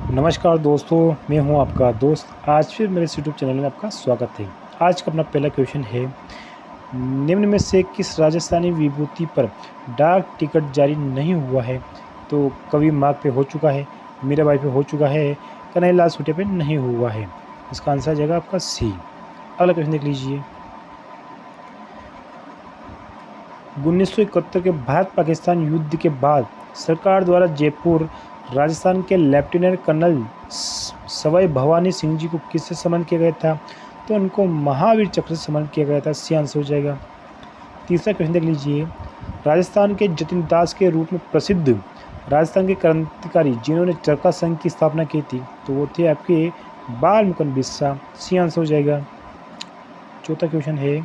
नमस्कार दोस्तों, मैं हूं आपका दोस्त। आज फिर मेरे यूट्यूब चैनल में आपका स्वागत है। आज का अपना पहला क्वेश्चन है, निम्न में से किस राजस्थानी विभूति पर डाक टिकट जारी नहीं हुआ है? तो कवि मार्ग पे हो चुका है, मीराबाई पे हो चुका है, कन्हैयालाल सोटे पे नहीं हुआ है। इसका आंसर आ जाएगा आपका सी। अगला क्वेश्चन देख लीजिए। 1971 के भारत पाकिस्तान युद्ध के बाद सरकार द्वारा जयपुर राजस्थान के लेफ्टिनेंट कर्नल सवाई भवानी सिंह जी को किससे सम्मानित किया गया था? तो उनको महावीर चक्र से सम्मानित किया गया था। सी आंसर हो जाएगा। तीसरा क्वेश्चन देख लीजिए। राजस्थान के जतिन दास के रूप में प्रसिद्ध राजस्थान के क्रांतिकारी जिन्होंने चरखा संघ की स्थापना की थी, तो वो थे आपके बाल मुकुंद बिस्सा। सी आंसर हो जाएगा। चौथा क्वेश्चन है,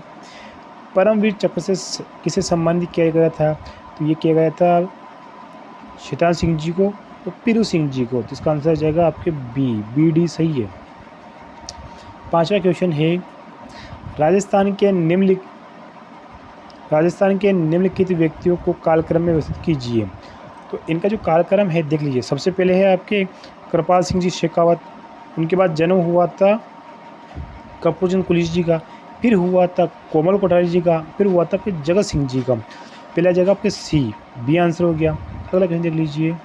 परमवीर चक्र से किसे सम्मानित किया गया था? तो ये किया गया था शैतान सिंह जी को और पीरू सिंह जी को। तो इसका आंसर आ जाएगा आपके बी डी सही है। पांचवा क्वेश्चन है, राजस्थान के निम्नलिखित व्यक्तियों को कालक्रम में व्यवस्थित कीजिए। तो इनका जो कालक्रम है देख लीजिए। सबसे पहले है आपके कृपाल सिंह जी शेखावत, उनके बाद जन्म हुआ था कपूर चंद कुलिस जी का, फिर हुआ था कोमल कोठारी जी का, फिर हुआ था फिर जगत सिंह जी का। पहला जगह आपके सी, बी आंसर हो गया। अगला क्वेश्चन देख लीजिए।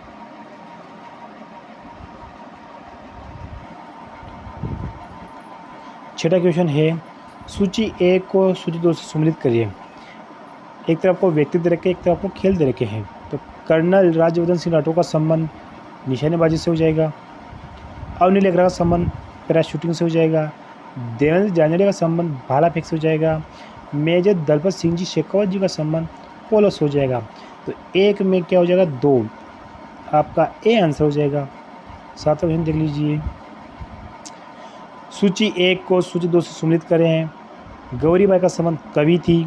छठा क्वेश्चन है, सूची 1 को सूची 2 से सम्मिलित करिए। एक तरफ को व्यक्ति दे रखे, एक तरफ को खेल दे रखे हैं। तो कर्नल राज्यवर्धन सिंह राठौर का संबंध निशानेबाजी से हो जाएगा। अवनी लेखरा का संबंध पैराशूटिंग से हो जाएगा। देवेंद्र जानड़े का संबंध भाला फेंक से हो जाएगा। मेजर दलपत सिंह जी शेखावत जी का संबंध पोलो से हो जाएगा। तो एक में क्या हो जाएगा? 2, आपका ए आंसर हो जाएगा। सातवां क्वेश्चन देख लीजिए। सूची 1 को सूची 2 से सम्मिलित करें हैं। गौरीबाई का संबंध कवि थी।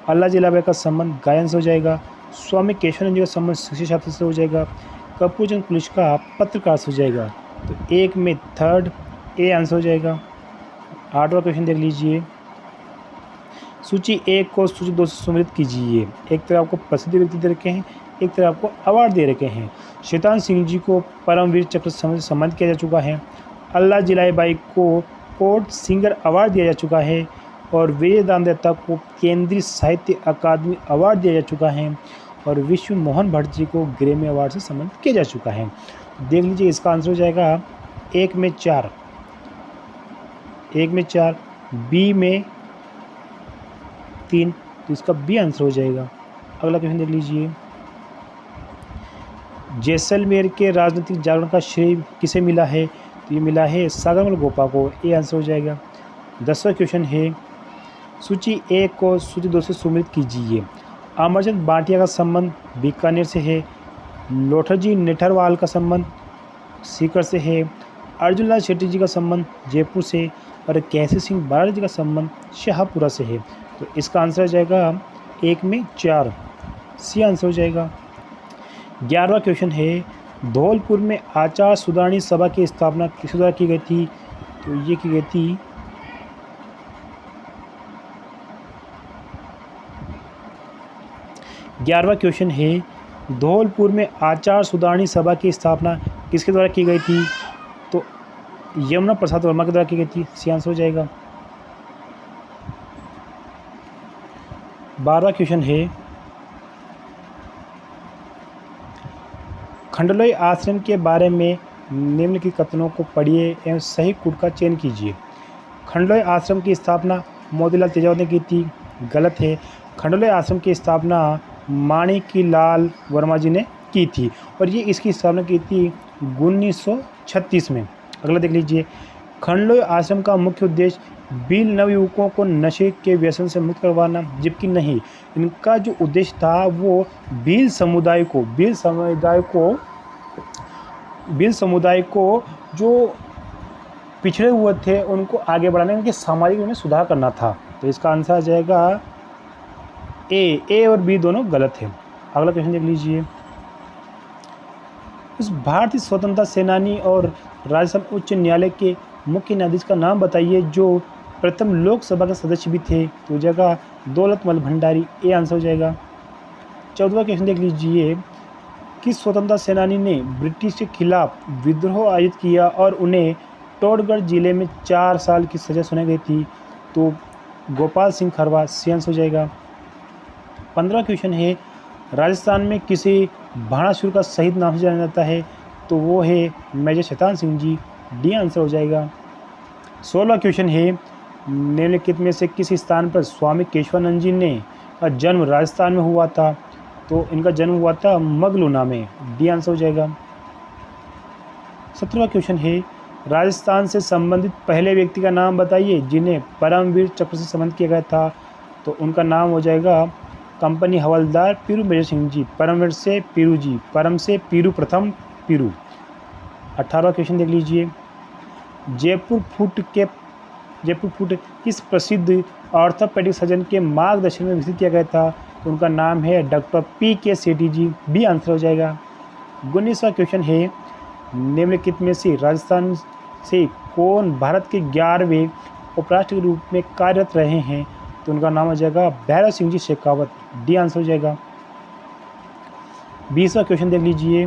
अल्लाह जिलाबाई का संबंध गायन से हो जाएगा। स्वामी केशवानंद जी का संबंध शिक्षा शास्त्र से हो जाएगा। कपूर चंद कुलिस का पत्रकार से हो जाएगा। तो एक में थर्ड ए आंसर हो जाएगा। आठवां क्वेश्चन देख लीजिए। सूची 1 को सूची 2 से सम्मिलित कीजिए। एक तरफ आपको प्रसिद्ध व्यक्ति दे रखे हैं, एक तरफ आपको अवार्ड दे रखे हैं। शैतान सिंह जी को परमवीर चक्र से सम्मानित किया जा चुका है। अल्लाह जिलाबाई को कोर्ट सिंगर अवार्ड दिया जा चुका है और विजय दानदेता को केंद्रीय साहित्य अकादमी अवार्ड दिया जा चुका है और विश्व मोहन भट्ट जी को ग्रैमी अवार्ड से सम्मानित किया जा चुका है। देख लीजिए, इसका आंसर हो जाएगा एक में 4, बी में 3, तो इसका बी आंसर हो जाएगा। अगला क्वेश्चन देख लीजिए। जैसलमेर के राजनीतिक जागरण का श्रेय किसे मिला है? तो ये मिला है सागरमल गोपा को। ए आंसर हो जाएगा। 10वां क्वेश्चन है, सूची 1 को सूची 2 से सम्मिलित कीजिए। अमरचंद भाटिया का संबंध बीकानेर से है। लोथरजी नेठरवाल का संबंध सीकर से है। अर्जुन लाल शेट्टी जी का संबंध जयपुर से और केसरी सिंह बराड़ जी का संबंध शाहपुरा से है। तो इसका आंसर आ जाएगा एक में 4, सी आंसर हो जाएगा। 11वां क्वेश्चन है, धौलपुर में आचार सुधारणी सभा की स्थापना किस द्वारा की गई थी? तो ये की गई थी 11वां क्वेश्चन है, धौलपुर में आचार सुधारणी सभा की स्थापना किसके द्वारा की गई थी? तो यमुना प्रसाद वर्मा के द्वारा की गई थी। सी आंसर हो जाएगा। 12वां क्वेश्चन है, खंडलोई आश्रम के बारे में निम्नलिखित कथनों को पढ़िए एवं सही कूट का चयन कीजिए। खंडलोई आश्रम की स्थापना मोतीलाल तेजावत ने की थी, गलत है। खंडलोई आश्रम की स्थापना माणिक्यलाल वर्मा जी ने की थी और ये इसकी स्थापना की थी 1936 में। अगला देख लीजिए। खंडलोई आश्रम का मुख्य उद्देश्य बील नवयुवकों को नशे के व्यसन से मुक्त करवाना, जबकि नहीं, इनका जो उद्देश्य था वो बील समुदाय को जो पिछड़े हुए थे उनको आगे बढ़ाने, उनके सामाजिक में सुधार करना था। तो इसका आंसर आ जाएगा ए और बी दोनों गलत है। अगला क्वेश्चन देख लीजिए। उस भारतीय स्वतंत्रता सेनानी और राजस्थान उच्च न्यायालय के मुख्य न्यायाधीश का नाम बताइए जो प्रथम लोकसभा के सदस्य भी थे। तो जगह दौलतमल भंडारी। ए आंसर हो जाएगा। 14वां क्वेश्चन देख लीजिए। किस स्वतंत्रता सेनानी ने ब्रिटिश के खिलाफ विद्रोह आयोजित किया और उन्हें टोडगढ़ जिले में 4 साल की सज़ा सुनाई गई थी? तो गोपाल सिंह खरवा सी आंसर हो जाएगा। 15वां क्वेश्चन है, राजस्थान में किसी भानासुर का शहीद नाम से जाना जाता है? तो वो है major Shaitan Singh ji, D answer हो जाएगा। 16वां क्वेश्चन है, निम्नलिखित में से किस स्थान पर स्वामी केशवानंद जी ने का जन्म राजस्थान में हुआ था? तो इनका जन्म हुआ था मगलूना में, डी आंसर हो जाएगा। 17वां क्वेश्चन है, राजस्थान से संबंधित पहले व्यक्ति का नाम बताइए जिन्हें परमवीर चक्र से सम्मानित किया गया था? तो उनका नाम हो जाएगा कंपनी हवलदार पीरू मेजर सिंह जी। परमवीर से पीरू जी, परम से पीरू, प्रथम पीरू। 18वां क्वेश्चन देख लीजिए, जयपुर फूट किस प्रसिद्ध ऑर्थोपेडिक सर्जन के मार्गदर्शन में विकसित किया गया था? तो उनका नाम है डॉक्टर पी.के. सेठी जी, बी आंसर हो जाएगा। 19वां क्वेश्चन है, निम्नलिखित में से राजस्थान से कौन भारत के 11वें उपराष्ट्रपति के रूप में कार्यरत रहे हैं? तो उनका नाम हो जाएगा भैरव सिंह जी शेखावत, डी आंसर हो जाएगा। 20वां क्वेश्चन देख लीजिए,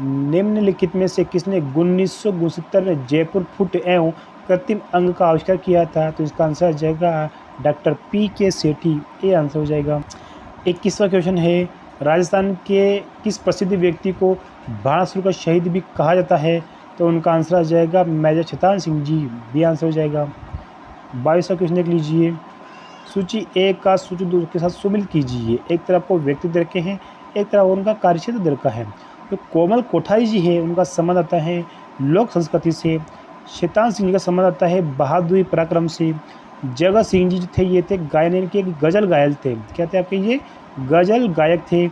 निम्नलिखित में से किसने 1969 में जयपुर फुट एवं कृत्रिम अंग का आविष्कार किया था? तो इसका आंसर हो जाएगा डॉक्टर पी.के. सेठी, ए आंसर हो जाएगा। 21वां क्वेश्चन है, राजस्थान के किस प्रसिद्ध व्यक्ति को भानासुर का शहीद भी कहा जाता है? तो उनका आंसर आ जाएगा major Shaitan Singh ji, B answer हो जाएगा। 22वां क्वेश्चन देख लीजिए, सूची 1 का सूची 2 के साथ सुमिल कीजिए। एक तरफ को व्यक्ति दर के हैं, एक तरफ उनका कार्यक्षेत्र दर का है। तो कोमल कोठारी जी है, उनका संबंध आता है लोक संस्कृति से। शैतान सिंह जी का संबंध आता है बहादुरी पराक्रम से। जगत सिंह जी थे, ये थे गायन के गज़ल गायक थे, क्या थे आपके, ये गज़ल गायक थे।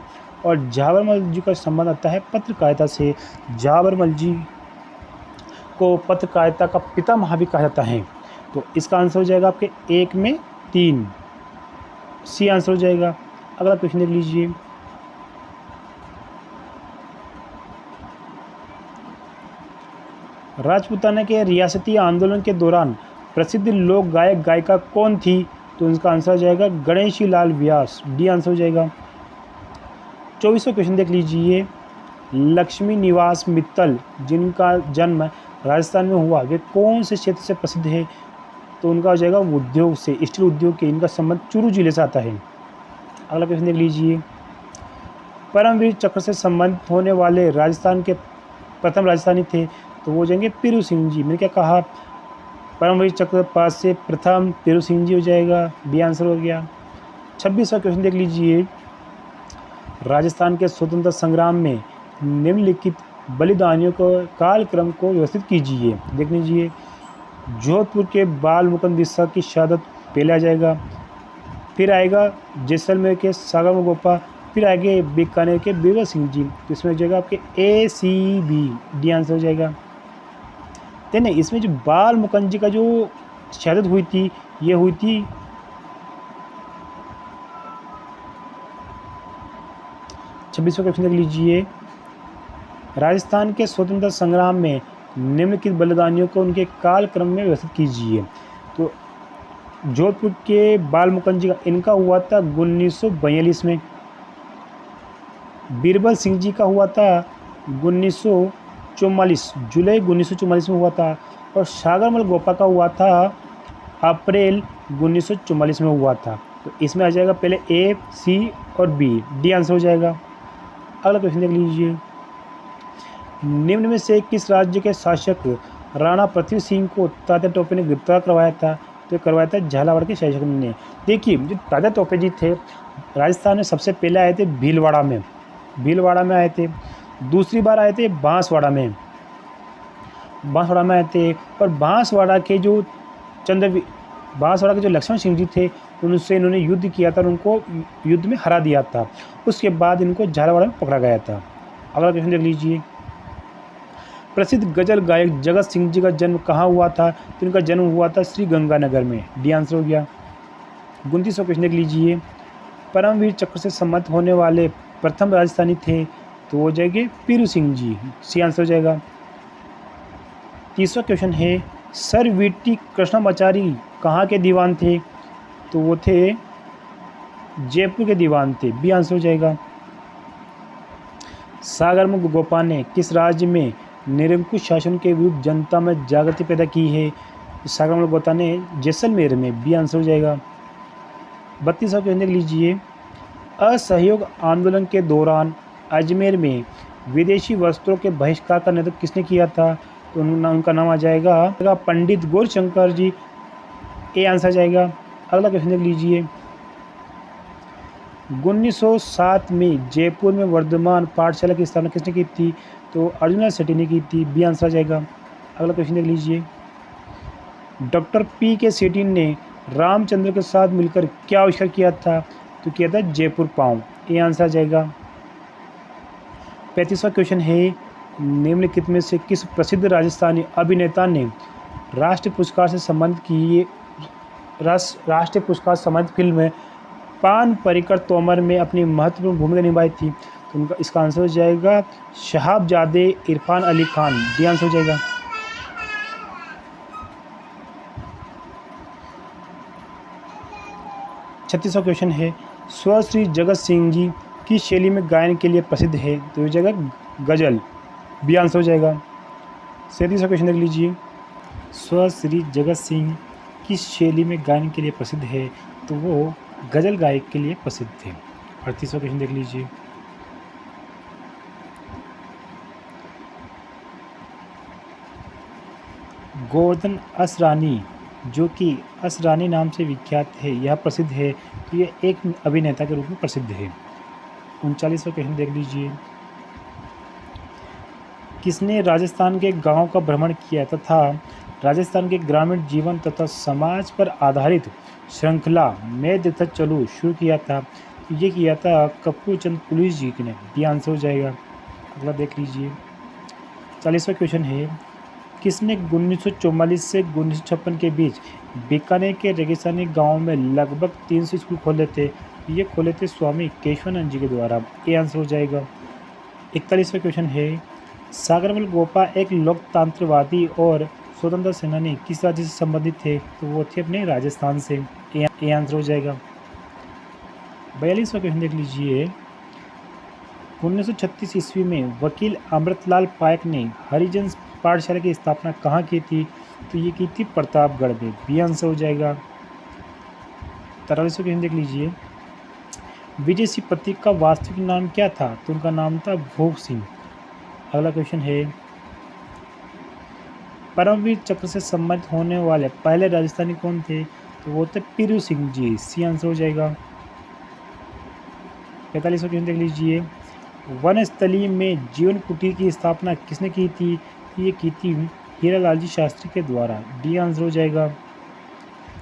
और झाबरमल जी का संबंध आता है पत्रकारिता से। झाबरमल जी को पत्रकारिता का पितामह भी कहा जाता है। तो इसका आंसर हो जाएगा आपके 1 में 3, सी आंसर हो जाएगा। अगला क्वेश्चन देख लीजिए, राजपूताना के रियासती आंदोलन के दौरान प्रसिद्ध लोक गायक गायिका कौन थी? तो इसका आंसर हो जाएगा गणेशी लाल व्यास, डी आंसर हो जाएगा। 24वां क्वेश्चन देख लीजिए, लक्ष्मी निवास मित्तल जिनका जन्म राजस्थान में हुआ वे कौन से क्षेत्र से प्रसिद्ध है? तो उनका हो जाएगा उद्योग से, स्टील उद्योग के। इनका संबंध चूरू जिले से आता है। अगला क्वेश्चन देख लीजिए, परमवीर चक्र से संबंधित होने वाले राजस्थान के प्रथम राजस्थानी थे? तो वो हो जाएंगे पीरू सिंह जी। मैंने क्या कहा, परमवीर चक्र पास से प्रथम पीरू सिंह जी हो जाएगा, बी आंसर हो गया। 26वां क्वेश्चन देख लीजिए, राजस्थान के स्वतंत्रता संग्राम में निम्नलिखित बलिदानियों को कालक्रम को व्यवस्थित कीजिए। देख लीजिए, जोधपुर के बाल मुकुंद बिस्सा की शहादत पहले आ जाएगा, फिर आएगा जैसलमेर के सागर गोपा, फिर आगे बीकानेर के बीरबल सिंह जी। तो इसमें हो जाएगा आपके A-C-B, डी आंसर हो जाएगा। तो नहीं, इसमें जो बाल मुकुंद जी का जो शहादत हुई थी, ये हुई थी 26वां क्वेश्चन देख लीजिए, राजस्थान के स्वतंत्रता संग्राम में निम्नलिखित बलिदानियों को उनके कालक्रम में व्यवस्थित कीजिए। तो जोधपुर के बाल मुकुंद जी का इनका हुआ था 1942 में, बीरबल सिंह जी का हुआ था 1944, जुलाई 1944 में हुआ था। और सागरमल गोपा का हुआ था अप्रैल 1944 में हुआ था। तो इसमें आ जाएगा पहले A, C और B, डी आंसर हो जाएगा। अगला क्वेश्चन देख लीजिए, निम्न में से किस राज्य के शासक राणा पृथ्वी सिंह को तात्या टोपे ने गिरफ्तार करवाया था? तो करवाया था झालावाड़ के शासक ने। देखिए, जो तात्या टोपे जी थे राजस्थान में सबसे पहले आए थे भीलवाड़ा में आए थे। दूसरी बार आए थे बांसवाड़ा में आए थे। और बांसवाड़ा के जो लक्ष्मण सिंह जी थे उनसे इन्होंने युद्ध किया था और उनको युद्ध में हरा दिया था। उसके बाद इनको झालावाड़ में पकड़ा गया था। अगला क्वेश्चन देख लीजिए, प्रसिद्ध गजल गायक जगत सिंह जी का जन्म कहाँ हुआ था? तो इनका जन्म हुआ था श्री गंगानगर में, डी आंसर हो गया। 29वां क्वेश्चन देख लीजिए, परमवीर चक्र से सम्मानित होने वाले प्रथम राजस्थानी थे? तो हो जाएंगे पीरू सिंह जी, सी आंसर हो जाएगा। 30वां क्वेश्चन है, सर वीटी कृष्णामाचारी कहाँ के दीवान थे? तो वो थे जयपुर के दीवान थे, बी आंसर हो जाएगा। सागरमुख गोपा ने किस राज्य में निरंकुश शासन के विरुद्ध जनता में जागृति पैदा की है? सागरमुख गोपा ने जैसलमेर में। बी आंसर हो जाएगा। 32वां क्वेश्चन देख लीजिए। असहयोग आंदोलन के दौरान अजमेर में विदेशी वस्त्रों के बहिष्कार का नेतृत्व किसने किया था? तो उनका नाम आ जाएगा पंडित गौरशंकर जी। ए आंसर जाएगा। अगला क्वेश्चन देख लीजिए। 1907 में जयपुर में वर्धमान पाठशाला की स्थापना किसने की थी? तो अर्जुना सेठी ने की थी। बी आंसर जाएगा। अगला क्वेश्चन देख लीजिए। डॉक्टर पी के सेठी ने रामचंद्र के साथ मिलकर क्या आविष्कार किया था? तो किया था जयपुर पाँव। ए आंसर जाएगा। 35वां क्वेश्चन है। निम्नलिखित में से किस प्रसिद्ध राजस्थानी अभिनेता ने राष्ट्रीय पुरस्कार से संबंधित की राष्ट्रीय पुरस्कार संबंधित फिल्म पान परिकर तोमर में अपनी महत्वपूर्ण भूमिका निभाई थी? तो उनका इसका आंसर हो जाएगा शहाबजादे इरफान अली खान। डी आंसर हो जाएगा। छत्तीसवां क्वेश्चन है। स्वश्री जगत सिंह जी किस शैली में गायन के लिए प्रसिद्ध है? तो ये जगह गजल। बी आंसर हो जाएगा। 37वां क्वेश्चन देख लीजिए। स्वश्री जगत सिंह किस शैली में गायन के लिए प्रसिद्ध है? तो वो गजल गायक के लिए प्रसिद्ध थे। 38वां क्वेश्चन देख लीजिए। गोवर्धन असरानी जो कि असरानी नाम से विख्यात है, यह प्रसिद्ध है, तो यह एक अभिनेता के रूप में प्रसिद्ध है। 39वां क्वेश्चन देख लीजिए। किसने राजस्थान के गांव का भ्रमण किया तथा राजस्थान के ग्रामीण जीवन तथा समाज पर आधारित श्रृंखला मैं देखता चलूँ शुरू किया था? तो ये किया था कपूर चंद पुलिस जी ने। ये आंसर हो जाएगा। अगला देख लीजिए। 40वां क्वेश्चन है। किसने 1944 से 1956 के बीच बीकानेर के रेगिस्तानी गांव में लगभग 300 स्कूल खोले थे? ये खोले थे स्वामी केशवानंद जी के द्वारा। ये आंसर हो जाएगा। 41वां क्वेश्चन है। सागरमल गोपा एक लोकतंत्रवादी और स्वतंत्रता सेनानी किस राज्य से संबंधित थे? तो वो थे अपने राजस्थान से। ये आंसर हो जाएगा। 42वां क्वेश्चन देख लीजिए। 1936 ईस्वी में वकील अमृतलाल पायक ने हरिजन पाठशाला की स्थापना कहाँ की थी? तो ये की थी प्रतापगढ़ में। बी आंसर हो जाएगा। 43वां क्वेश्चन देख लीजिए। विजय सिंह प्रतीक का वास्तविक नाम क्या था? तो उनका नाम था भोग सिंह। अगला क्वेश्चन है। परमवीर चक्र से सम्मानित होने वाले पहले राजस्थानी कौन थे? तो वो थे पीरू सिंह जी। सी आंसर हो जाएगा। 45वां क्वेश्चन देख लीजिए। वनस्थली में जीवन कुटीर की स्थापना किसने की थी? ये की थी हीरालाल जी शास्त्री के द्वारा। डी आंसर हो जाएगा।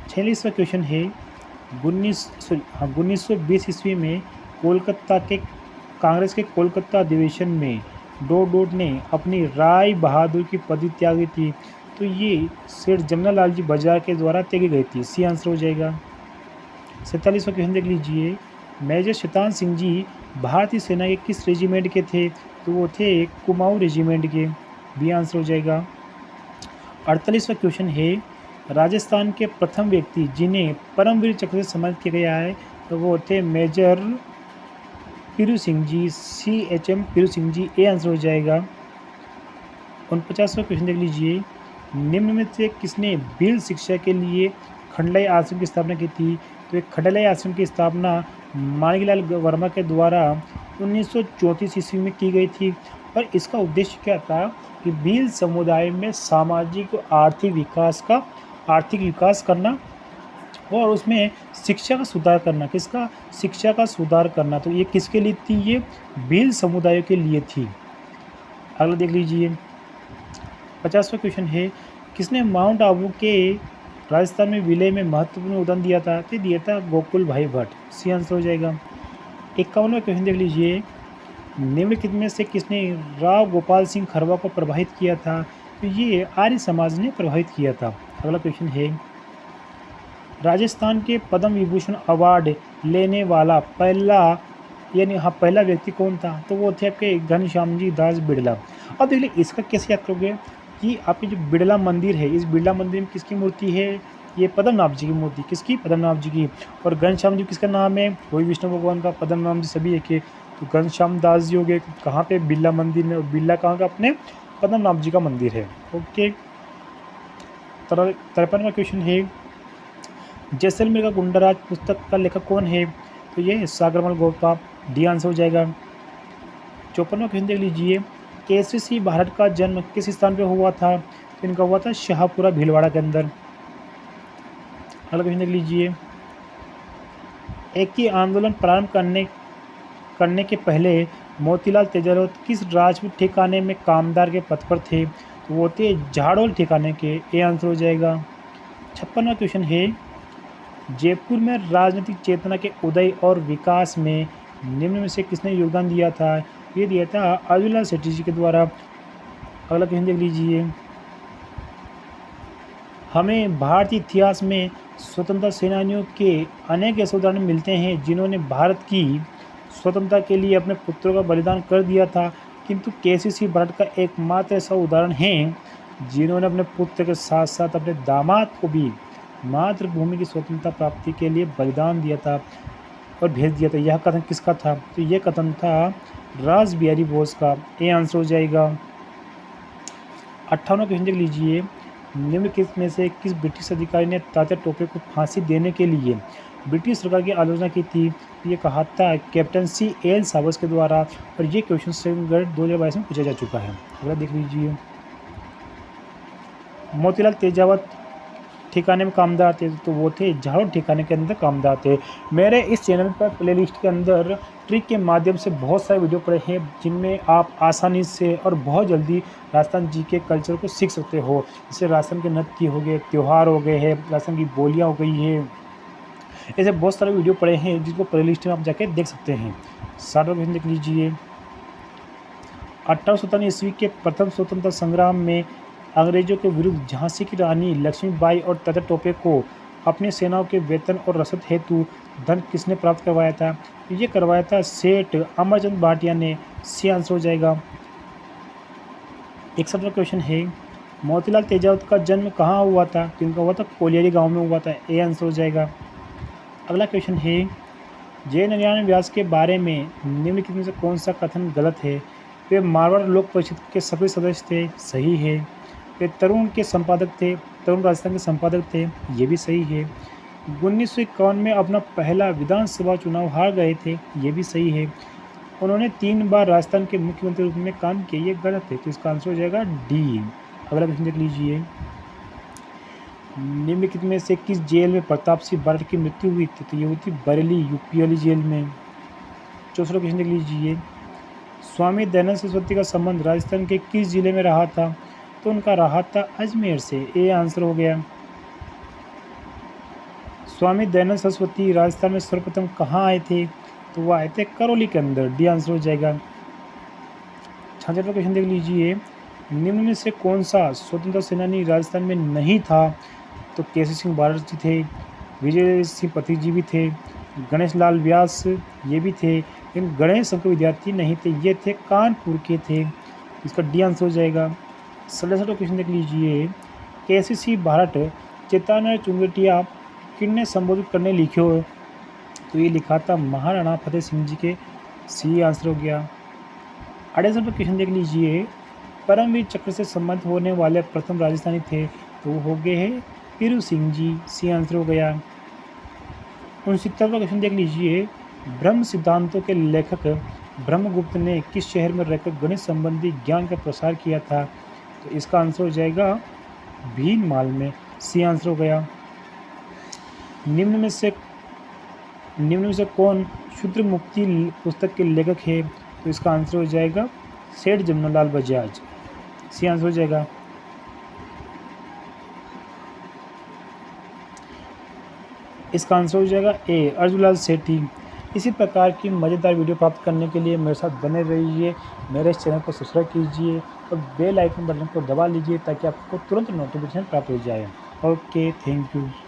46वां क्वेश्चन है। 1920 ईस्वी में कोलकाता के कांग्रेस के कोलकाता अधिवेशन में डोड ने अपनी राय बहादुर की पदवी त्यागी थी, तो ये सेठ जमनालाल जी बजाज के द्वारा त्यागी गई थी। सी आंसर हो जाएगा। 47वां क्वेश्चन देख लीजिए। मेजर शैतान सिंह जी भारतीय सेना के किस रेजिमेंट के थे? तो वो थे कुमाऊं रेजिमेंट के। बी आंसर हो जाएगा। 48वां क्वेश्चन है। राजस्थान के प्रथम व्यक्ति जिन्हें परमवीर चक्र से सम्मानित किया गया है, तो वो थे major Piru Singh ji. CHM Piru Singh ji. A answer हो जाएगा। 49वां क्वेश्चन देख लीजिए। निम्न में से किसने भील शिक्षा के लिए खंडलाई आश्रम की स्थापना की थी? तो एक खंडलाई आश्रम की स्थापना माणिकलाल वर्मा के द्वारा 1934 ईस्वी में की गई थी, और इसका उद्देश्य क्या था कि भील समुदाय में सामाजिक और आर्थिक विकास करना और उसमें शिक्षा का सुधार करना। किसका? शिक्षा का सुधार करना। तो ये किसके लिए थी? ये भील समुदाय के लिए थी। अगला देख लीजिए। 50वां क्वेश्चन है। किसने माउंट आबू के राजस्थान में विलय में महत्वपूर्ण योगदान दिया था? तो दिया था गोकुल भाई भट्ट। सी आंसर हो जाएगा। 51वां क्वेश्चन देख लीजिए। निम्नलिखित में से किसने राव गोपाल सिंह खरवा को प्रभावित किया था? तो ये आर्य समाज ने प्रभावित किया था। अगला क्वेश्चन है। राजस्थान के पद्म विभूषण अवार्ड लेने वाला पहला व्यक्ति कौन था? तो वो थे आपके घनश्याम जी दास बिड़ला। अब देख लीजिए इसका कैसे याद करोगे कि आपके जो बिड़ला मंदिर है, इस बिड़ला मंदिर में किसकी मूर्ति है? ये पद्मनाभ जी की मूर्ति। किसकी? पद्मनाभ जी की। और घनश्याम जी किसका नाम है? वही विष्णु भगवान का। पद्मनाभ जी सभी एक है। तो घनश्याम दास जी हो गए, कहाँ पे, बिरला मंदिर में, और बिरला कहाँ का, अपने पद्मनाभ जी का मंदिर है। ओके। 53वां क्वेश्चन है, जैसलमेर का गुंडाराज पुस्तक का लेखक कौन है? तो ये है सागरमल गोपाल, डी आंसर हो जाएगा। 54वां क्वेश्चन देख लीजिए, केसरी सिंह भारत का जन्म किस स्थान पे हुआ था? तो इनका हुआ था शाहपुरा भीलवाड़ा के अंदर। अगला क्वेश्चन देख लीजिए, एक ही आंदोलन प्रारंभ करने के पहले मोतीलाल तेजारत किस राजपूत ठिकाने में कामदार के पद पर थे? तो वो थे झाड़ोल ठिकाने के, ए आंसर हो जाएगा। 56वां क्वेश्चन है, जयपुर में राजनीतिक चेतना के उदय और विकास में निम्न में से किसने योगदान दिया था? ये दिया था अर्जुनलाल सेठी जी के द्वारा। अगला क्वेश्चन देख लीजिए, हमें भारतीय इतिहास में स्वतंत्रता सेनानियों के अनेक ऐसे उदाहरण मिलते हैं जिन्होंने भारत की स्वतंत्रता के लिए अपने पुत्रों का बलिदान कर दिया था, किंतु केसरी सिंह भारत का एकमात्र ऐसा उदाहरण है जिन्होंने अपने पुत्र के साथ साथ अपने दामाद को भी मातृभूमि की स्वतंत्रता प्राप्ति के लिए बलिदान दिया था और भेज दिया था। यह कथन किसका था? तो यह कथन था रास बिहारी बोस का, ए आंसर हो जाएगा। 58वां क्वेश्चन देख लीजिए, निम्न किस में से किस ब्रिटिश अधिकारी ने तात्या टोपे को फांसी देने के लिए ब्रिटिश सरकार की आलोचना की थी? ये कहा था कैप्टन C.L. सावर्स के द्वारा, और ये क्वेश्चन 2022 में पूछा जा चुका है। अगला देख लीजिए, मोतीलाल तेजावत ठिकाने में कामदार थे, तो वो थे झाड़ोल ठिकाने के अंदर कामदार थे। मेरे इस चैनल पर प्लेलिस्ट के अंदर ट्रिक के माध्यम से बहुत सारे वीडियो पड़े हैं जिनमें आप आसानी से और बहुत जल्दी राजस्थान जी के कल्चर को सीख सकते हो। जैसे राजस्थान के नृत्य हो गए, त्यौहार हो गए हैं, राजस्थान की बोलियाँ हो गई है, ऐसे बहुत सारे वीडियो पड़े हैं जिसको प्लेलिस्ट में आप जाके देख सकते हैं। 60वां क्वेश्चन देख लीजिए, 1857 ईस्वी के प्रथम स्वतंत्रता संग्राम में अंग्रेजों के विरुद्ध झांसी की रानी लक्ष्मीबाई और तात्या टोपे को अपनी सेनाओं के वेतन और रसद हेतु धन किसने प्राप्त करवाया था? ये करवाया था सेठ अमरचंद भाटिया ने, सी आंसर हो जाएगा। 61वां क्वेश्चन है, मोतीलाल तेजावत का जन्म कहाँ हुआ था? तो इनका हुआ था कोलियारी गांव में हुआ था, ए आंसर हो जाएगा। अगला क्वेश्चन है, जयनारायण व्यास के बारे में निम्नलिखित में से कौन सा कथन गलत है? वे मारवाड़ लोक परिषद के सभी सदस्य थे, सही है। वे तरुण के संपादक थे, तरुण राजस्थान के संपादक थे, ये भी सही है। 1951 में अपना पहला विधानसभा चुनाव हार गए थे, ये भी सही है। उन्होंने 3 बार राजस्थान के मुख्यमंत्री रूप में काम किया, ये गलत है, तो इसका आंसर हो जाएगा डी। अगला क्वेश्चन देख लीजिए, निम्नलिखित में से किस जेल में प्रताप सिंह बारड की मृत्यु हुई थी? तो ये हुई थी बरेली यूपी वाली जेल में। 64वां क्वेश्चन देख लीजिए, स्वामी दयानंद सरस्वती का संबंध राजस्थान के किस जिले में रहा था? तो उनका रहा था अजमेर से, ए आंसर हो गया। स्वामी दयानंद सरस्वती राजस्थान में सर्वप्रथम कहाँ आए थे? तो वो आए थे करौली के अंदर, डी आंसर हो जाएगा। 66वां क्वेश्चन देख लीजिए, निम्न में से कौन सा स्वतंत्रता सेनानी राजस्थान में नहीं था? तो केसरी सिंह भारत जी थे, विजय सिंह पथिक जी भी थे, गणेश लाल व्यास ये भी थे, लेकिन गणेश शंकर विद्यार्थी नहीं थे, ये थे कानपुर के थे, इसका डी आंसर हो जाएगा। 67वां क्वेश्चन देख लीजिए, केसरी सिंह भारत चेताना चुंगटिया किन्ने संबोधित करने लिखो? तो ये लिखा था महाराणा फतेह सिंह जी के, सी आंसर हो गया। 68वां क्वेश्चन देख लीजिए, परमवीर चक्र से सम्मानित होने वाले प्रथम राजस्थानी थे, तो वो हो गए हैं पीरू सिंह जी, सी आंसर हो गया। 69वां क्वेश्चन देख लीजिए, ब्रह्म सिद्धांतों के लेखक ब्रह्मगुप्त ने किस शहर में रहकर गणित संबंधी ज्ञान का प्रसार किया था? तो इसका आंसर हो जाएगा भीनमाल में, सी आंसर हो गया। निम्न में से कौन शूद्र मुक्ति पुस्तक के लेखक है? तो इसका आंसर हो जाएगा सेठ जमनालाल बजाज, सी आंसर हो जाएगा। इसका आंसर हो जाएगा ए अर्जुनलाल सेठी। इसी प्रकार की मज़ेदार वीडियो प्राप्त करने के लिए मेरे साथ बने रहिए, मेरे इस चैनल को सब्सक्राइब कीजिए और बेल आइकन बटन को दबा लीजिए ताकि आपको तुरंत नोटिफिकेशन प्राप्त हो जाए। Okay, thank you.